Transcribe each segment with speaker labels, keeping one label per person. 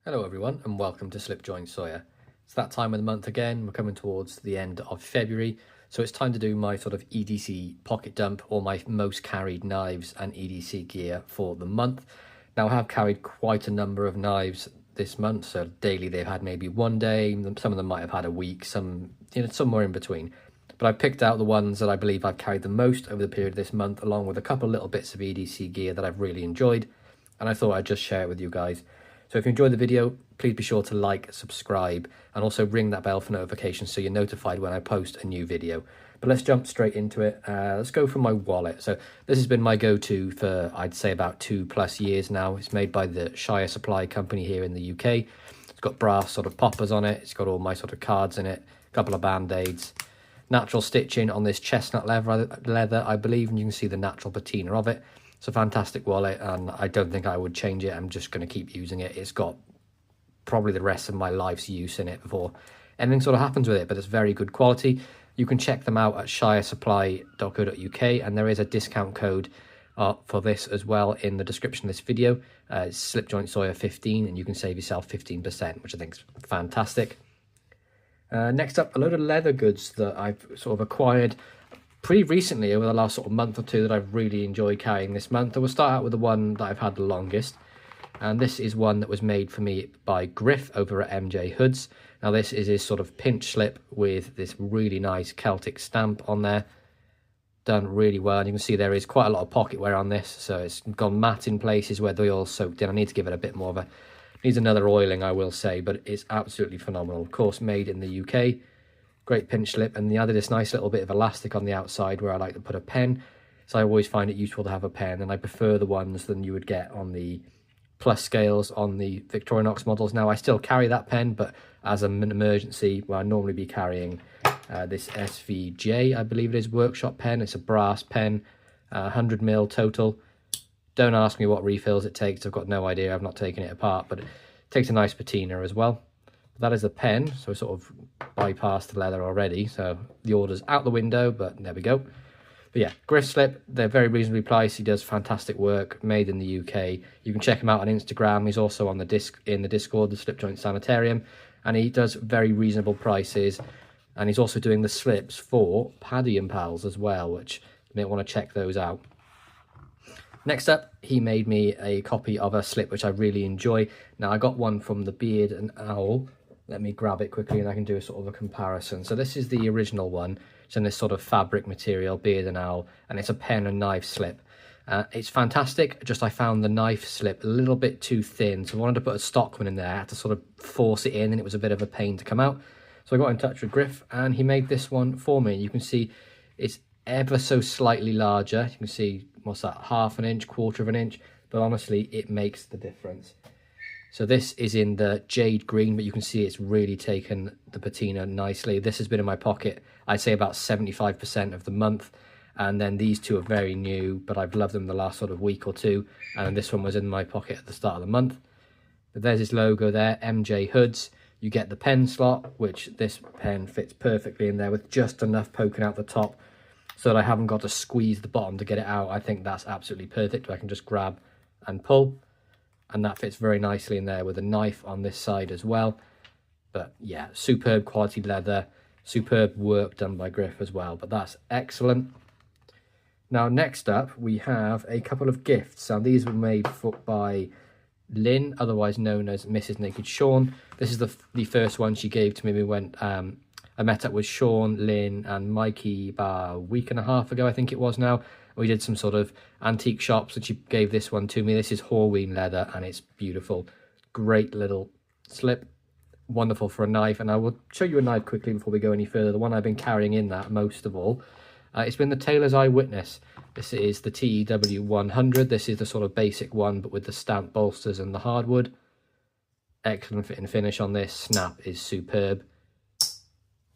Speaker 1: Hello everyone and welcome to Slipjoint Sawyer. It's that time of the month again. We're coming towards the end of February, so it's time to do my sort of EDC pocket dump, or my most carried knives and EDC gear for the month. Now I have carried quite a number of knives this month, so daily they've had maybe one day, some of them might have had a week, some somewhere in between. But I picked out the ones that I believe I've carried the most over the period of this month, along with a couple of little bits of EDC gear that I've really enjoyed, and I thought I'd just share it with you guys. So if you enjoyed the video, please be sure to like, subscribe, and also ring that bell for notifications so you're notified when I post a new video. But let's jump straight into it. Let's go from my wallet. So this has been my go-to for, I'd say, about 2+ years now. It's made by the Sawyer supply company here in the UK. It's got brass sort of poppers on it. It's got all my sort of cards in it, a couple of band-aids, natural stitching on this chestnut leather, I believe, and you can see the natural patina of it. It's a fantastic wallet, and I don't think I would change it. I'm just going to keep using it. It's got probably the rest of my life's use in it before anything sort of happens with it, but it's very good quality. You can check them out at shiresupply.co.uk, and there is a discount code for this as well in the description of this video. It's Slipjoint Sawyer 15, and you can save yourself 15%, which I think is fantastic. Next up, a load of leather goods that I've sort of acquired pretty recently over the last sort of month or two that I've really enjoyed carrying this month. I will start out with the one that I've had the longest, and this is one that was made for me by Griff over at MJ Hoods. Now this is his sort of pinch slip with this really nice Celtic stamp on there, done really well. And you can see there is quite a lot of pocket wear on this, so it's gone matte in places where the oil's soaked in. I need to give it a bit more of a, needs another oiling, I will say, but it's absolutely phenomenal. Of course, made in the UK. Great pinch slip, and they added this nice little bit of elastic on the outside where I like to put a pen, so I always find it useful to have a pen, and I prefer the ones than you would get on the plus scales on the Victorinox models. Now I still carry that pen, but as an emergency, well, I'd normally be carrying this SVJ, I believe it is, workshop pen. It's a brass pen, 100mm total. Don't ask me what refills it takes, I've got no idea, I've not taken it apart, but it takes a nice patina as well. That is a pen, so sort of bypassed the leather already, so the order's out the window, but there we go. But yeah, Griff slip, they're very reasonably priced. He does fantastic work, made in the UK. You can check him out on Instagram. He's also on the in the Discord, the Slipjoint Sanitarium, and he does very reasonable prices. And he's also doing the slips for Paddy and Pals as well, which you may want to check those out. Next up, he made me a copy of a slip which I really enjoy. Now I got one from the Beard and Owl. Let me grab it quickly and I can do a sort of a comparison. So this is the original one. It's in this sort of fabric material, Beard and Owl, and it's a pen and knife slip. It's fantastic, just I found the knife slip a little bit too thin, so I wanted to put a stock one in there. I had to sort of force it in, and it was a bit of a pain to come out. So I got in touch with Griff, and he made this one for me. You can see it's ever so slightly larger. You can see, what's that, ½ an inch, ¼ of an inch, but honestly, it makes the difference. So this is in the jade green, but you can see it's really taken the patina nicely. This has been in my pocket, I'd say about 75% of the month. And then these two are very new, but I've loved them the last sort of week or two. And this one was in my pocket at the start of the month. But there's his logo there, MJ Hoods. You get the pen slot, which this pen fits perfectly in there with just enough poking out the top so that I haven't got to squeeze the bottom to get it out. I think that's absolutely perfect. I can just grab and pull. And that fits very nicely in there with a knife on this side as well. But yeah, superb quality leather, superb work done by Griff as well. But that's excellent. Now next up, we have a couple of gifts. Now these were made by Lynn, otherwise known as Mrs. Naked Sean. This is the first one she gave to me. We went, I met up with Sean, Lynn and Mikey about a week and a half ago, I think it was now. We did some sort of antique shops and she gave this one to me. This is Horween leather and it's beautiful. Great little slip. Wonderful for a knife. And I will show you a knife quickly before we go any further. The one I've been carrying in that most of all. It's been the Tailor's Eyewitness. This is the TEW 100. This is the sort of basic one, but with the stamped bolsters and the hardwood. Excellent fit and finish on this. Snap is superb.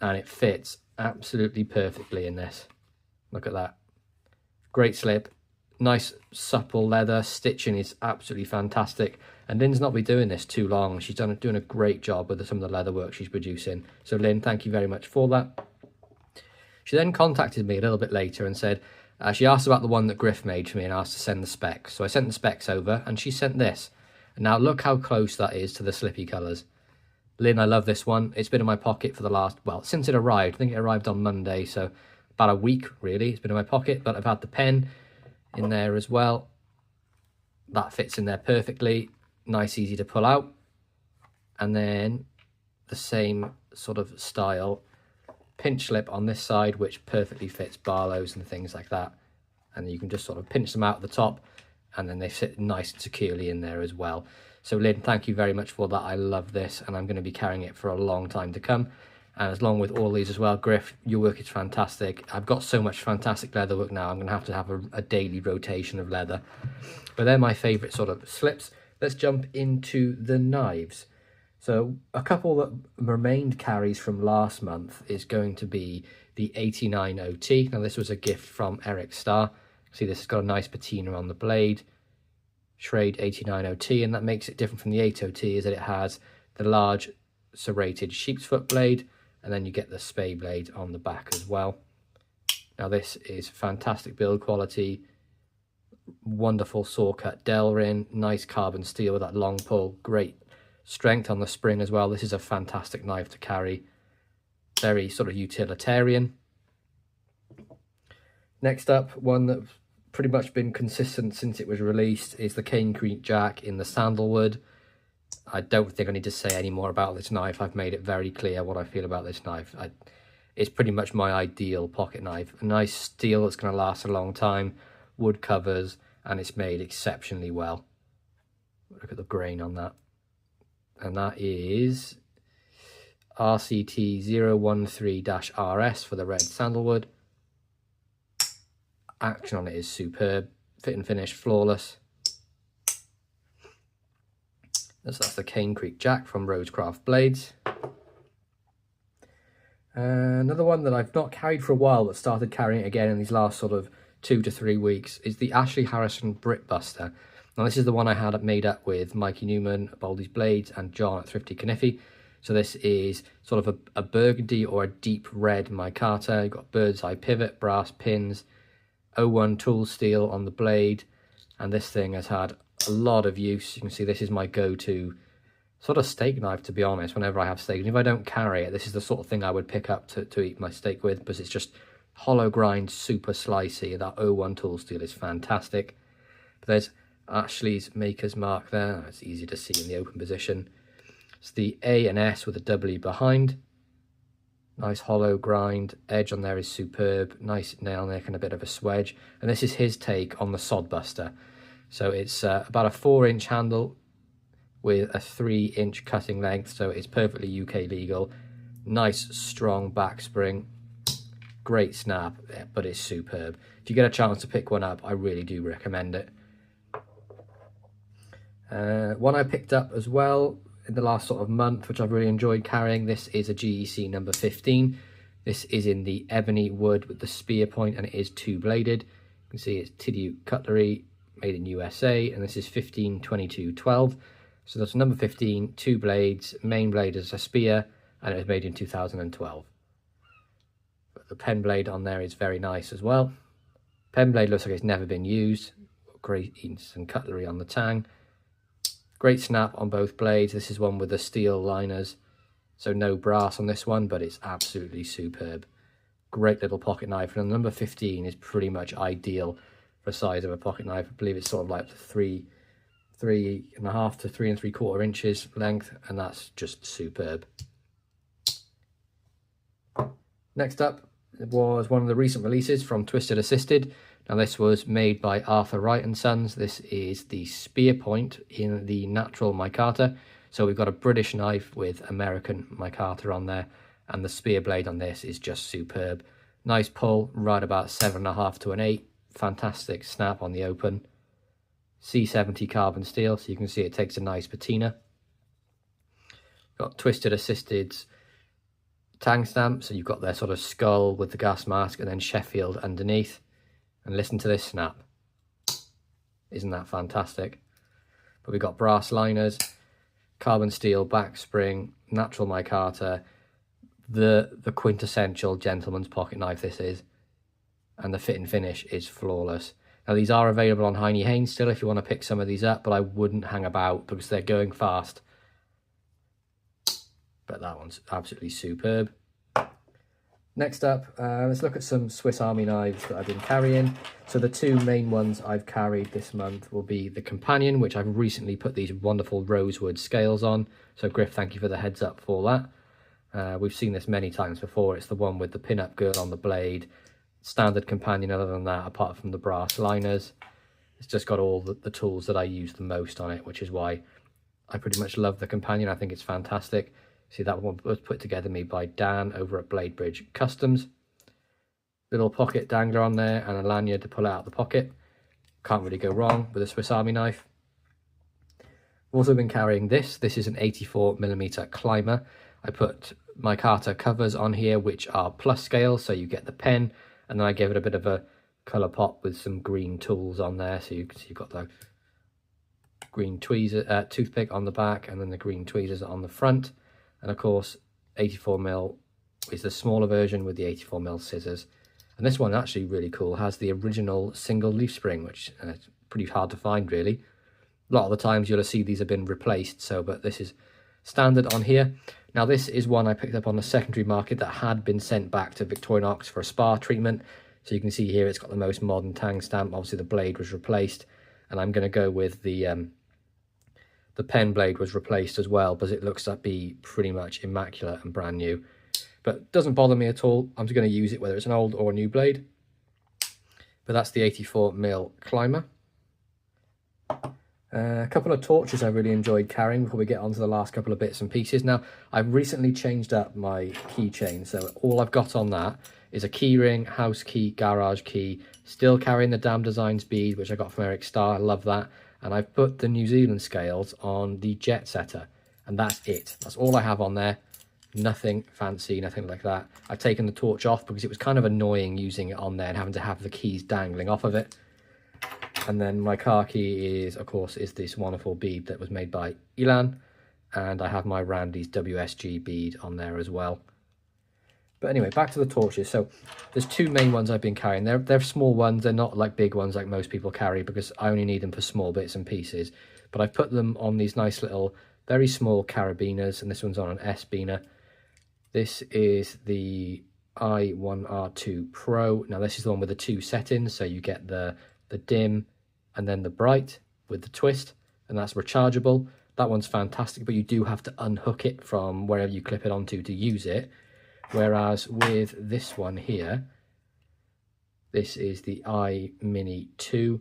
Speaker 1: And it fits absolutely perfectly in this. Look at that. Great slip, nice supple leather, stitching is absolutely fantastic. And Lynn's not been doing this too long. She's doing a great job with some of the leather work she's producing. So Lynn, thank you very much for that. She then contacted me a little bit later and said, she asked about the one that Griff made for me and asked to send the specs. So I sent the specs over and she sent this. And now look how close that is to the slippy colours. Lynn, I love this one. It's been in my pocket for the last, well, since it arrived. I think it arrived on Monday, so about a week really. It's been in my pocket, but I've had the pen in there as well. That fits in there perfectly. Nice, easy to pull out. And then the same sort of style pinch slip on this side, which perfectly fits Barlow's and things like that. And you can just sort of pinch them out at the top, and then they sit nice and securely in there as well. So Lynn, thank you very much for that. I love this, and I'm going to be carrying it for a long time to come. And as long with all these as well, Griff, your work is fantastic. I've got so much fantastic leather work now, I'm going to have a daily rotation of leather. But they're my favourite sort of slips. Let's jump into the knives. So a couple that remained carries from last month is going to be the 89 OT. Now this was a gift from Eric Starr. See, this has got a nice patina on the blade. Schrade 89 OT, and that makes it different from the 8 OT is that it has the large serrated sheep's foot blade, and then you get the spay blade on the back as well. Now this is fantastic build quality, wonderful saw cut Delrin, nice carbon steel with that long pull, great strength on the spring as well. This is a fantastic knife to carry, very sort of utilitarian. Next up, one that's pretty much been consistent since it was released, is the Cane Creek Jack in the sandalwood. I don't think I need to say any more about this knife. I've made it very clear what I feel about this knife. It's pretty much my ideal pocket knife. A nice steel that's going to last a long time, wood covers, and it's made exceptionally well. Look at the grain on that. And that is RCT 013-RS for the red sandalwood. Action on it is superb. Fit and finish, flawless. That's the Cane Creek Jack from Rosecraft Blades. Another one that I've not carried for a while, but started carrying it again in these last sort of 2 to 3 weeks, is the Ashley Harrison Britbuster. Now this is the one I had made up with Mikey Newman at Baldy's Blades and John at Thrifty Caniffy. So this is sort of a burgundy or a deep red micarta. You've got bird's eye pivot, brass pins, 01 tool steel on the blade, and this thing has had a lot of use. You can see this is my go-to sort of steak knife, to be honest, whenever I have steak. And if I don't carry it, this is the sort of thing I would pick up to eat my steak with, because it's just hollow grind, super slicey. That 01 tool steel is fantastic. But there's Ashley's maker's mark there. It's easy to see in the open position. It's the A and S with a W behind. Nice hollow grind, edge on there is superb, nice nail nick and a bit of a swedge. And this is his take on the Sodbuster. So it's about a 4-inch handle with a 3-inch cutting length, so it's perfectly UK legal. Nice strong back spring, great snap, but it's superb. If you get a chance to pick one up, I really do recommend it. One I picked up as well in the last sort of month, which I've really enjoyed carrying, this is a GEC number 15. This is in the ebony wood with the spear point, and it is 2-bladed. You can see it's Tidioute cutlery, made in USA, and this is 15/22/12. So that's number 15, 2 blades, main blade is a spear, and it was made in 2012. But the pen blade on there is very nice as well. Pen blade looks like it's never been used. Great instant cutlery on the tang. Great snap on both blades. This is one with the steel liners, so no brass on this one, but it's absolutely superb. Great little pocket knife, and the number 15 is pretty much ideal for the size of a pocket knife. I believe it's sort of like 3.5 to 3 3/4 inches length, and that's just superb. Next up was one of the recent releases from Twisted Assisted. Now this was made by Arthur Wright and Sons. This is the spear point in the natural micarta. So we've got a British knife with American micarta on there, and the spear blade on this is just superb. Nice pull, right about 7.5 to an 8. Fantastic snap on the open. C70 carbon steel, so you can see it takes a nice patina. Got Twisted Assisted's tang stamp, so you've got their sort of skull with the gas mask, and then Sheffield underneath. And listen to this snap. Isn't that fantastic? But we've got brass liners, carbon steel back spring, natural micarta, the quintessential gentleman's pocket knife this is. And the fit and finish is flawless. Now these are available on Heine Haynes still if you want to pick some of these up, but I wouldn't hang about because they're going fast. But that one's absolutely superb. Next up, let's look at some Swiss Army knives that I've been carrying. So the two main ones I've carried this month will be the Companion, which I've recently put these wonderful rosewood scales on. So Griff, thank you for the heads up for that. We've seen this many times before. It's the one with the pin-up girl on the blade. Standard Companion other than that, apart from the brass liners. It's just got all the tools that I use the most on it, which is why I pretty much love the Companion. I think it's fantastic. See, that one was put together me by Dan over at Bladebridge Customs. Little pocket dangler on there and a lanyard to pull out the pocket. Can't really go wrong with a Swiss Army knife. I've also been carrying this. This is an 84mm climber. I put my Carter covers on here, which are plus scale, so you get the pen, and then I gave it a bit of a colour pop with some green tools on there. So you can see you've got the green tweezer, toothpick on the back, and then the green tweezers on the front. And of course, 84mm is the smaller version with the 84mm scissors. And this one actually really cool, has the original single leaf spring, which is pretty hard to find really. A lot of the times you'll see these have been replaced, but this is standard on here. Now this is one I picked up on the secondary market that had been sent back to Victorinox for a spa treatment. So you can see here it's got the most modern tang stamp. Obviously the blade was replaced, and I'm going to go with the pen blade was replaced as well, because it looks to be pretty much immaculate and brand new. But it doesn't bother me at all. I'm just going to use it whether it's an old or a new blade. But that's the 84mm climber. A couple of torches I really enjoyed carrying before we get on to the last couple of bits and pieces. Now, I've recently changed up my keychain, so all I've got on that is a key ring, house key, garage key. Still carrying the Damn Designs bead, which I got from Eric Starr. I love that. And I've put the New Zealand scales on the Jet Setter, and that's it. That's all I have on there. Nothing fancy, nothing like that. I've taken the torch off because it was kind of annoying using it on there and having to have the keys dangling off of it. And then my car key is, of course, is this wonderful bead that was made by Elan. And I have my Randy's WSG bead on there as well. But anyway, back to the torches. So there's two main ones I've been carrying. They're small ones. They're not like big ones like most people carry, because I only need them for small bits and pieces. But I've put them on these nice little, very small carabiners, and this one's on an S-biner. This is the I1R2 Pro. Now this is the one with the two settings, so you get the dim and then the bright with the twist, and that's rechargeable. That one's fantastic, but you do have to unhook it from wherever you clip it onto to use it. Whereas with this one here, this is the iMini 2.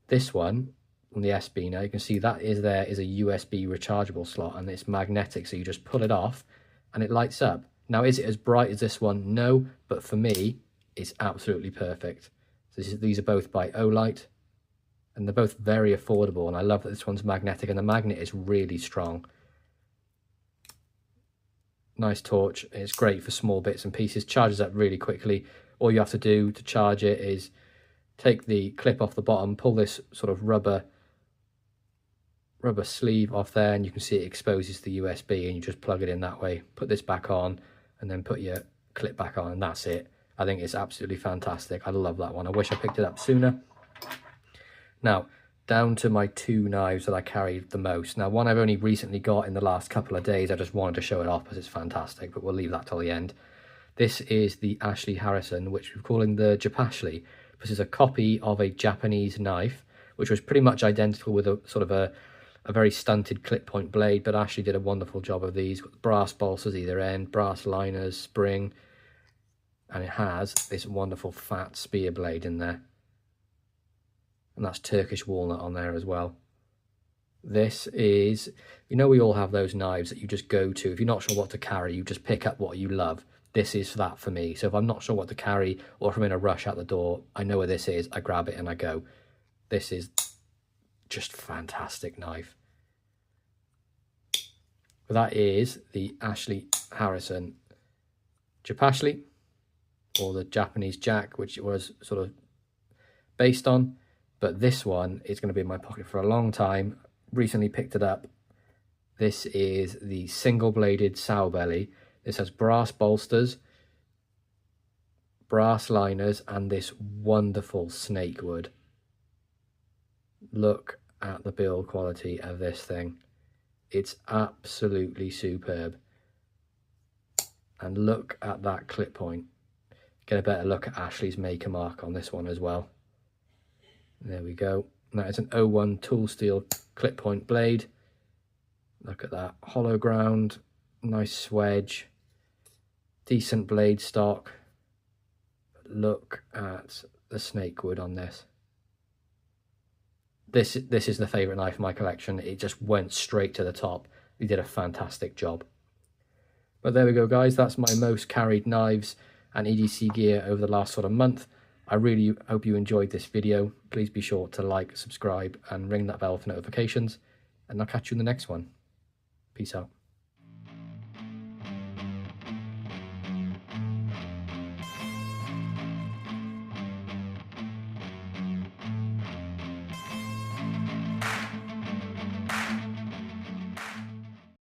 Speaker 1: This one on the S-biner, you can see that is a USB rechargeable slot, and it's magnetic, so you just pull it off and it lights up. Now, is it as bright as this one? No, but for me, it's absolutely perfect. So these are both by Olight, and they're both very affordable, and I love that this one's magnetic, and the magnet is really strong. Nice torch. It's great for small bits and pieces. Charges up really quickly. All you have to do to charge it is take the clip off the bottom, pull this sort of rubber sleeve off there, and you can see it exposes the USB, and you just plug it in that way. Put this back on and then put your clip back on, and that's it. I think it's absolutely fantastic. I love that one. I wish I picked it up sooner. Now, down to my two knives that I carried the most. Now, one I've only recently got in the last couple of days. I just wanted to show it off because it's fantastic, but we'll leave that till the end. This is the Ashley Harrison, which we're calling the Japashli. This is a copy of a Japanese knife, which was pretty much identical with a sort of a very stunted clip point blade, but Ashley did a wonderful job of these. Got brass bolsters either end, brass liners, spring, and it has this wonderful fat spear blade in there. And that's Turkish walnut on there as well. This is, you know, we all have those knives that you just go to. If you're not sure what to carry, you just pick up what you love. This is that for me. So if I'm not sure what to carry, or if I'm in a rush out the door, I know where this is, I grab it and I go. This is just fantastic knife. But that is the Ashley Harrison Japashli, or the Japanese Jack, which it was sort of based on. But this one is going to be in my pocket for a long time. Recently picked it up. This is the single-bladed sow belly. This has brass bolsters, brass liners, and this wonderful snake wood. Look at the build quality of this thing. It's absolutely superb. And look at that clip point. Get a better look at Ashley's maker mark on this one as well. There we go. That is an 01 tool steel clip point blade. Look at that. Hollow ground, nice swedge, decent blade stock. Look at the snake wood on this. This is the favourite knife in my collection. It just went straight to the top. We did a fantastic job. But there we go, guys. That's my most carried knives and EDC gear over the last sort of month. I really hope you enjoyed this video. Please be sure to like, subscribe, and ring that bell for notifications. And I'll catch you in the next one. Peace out.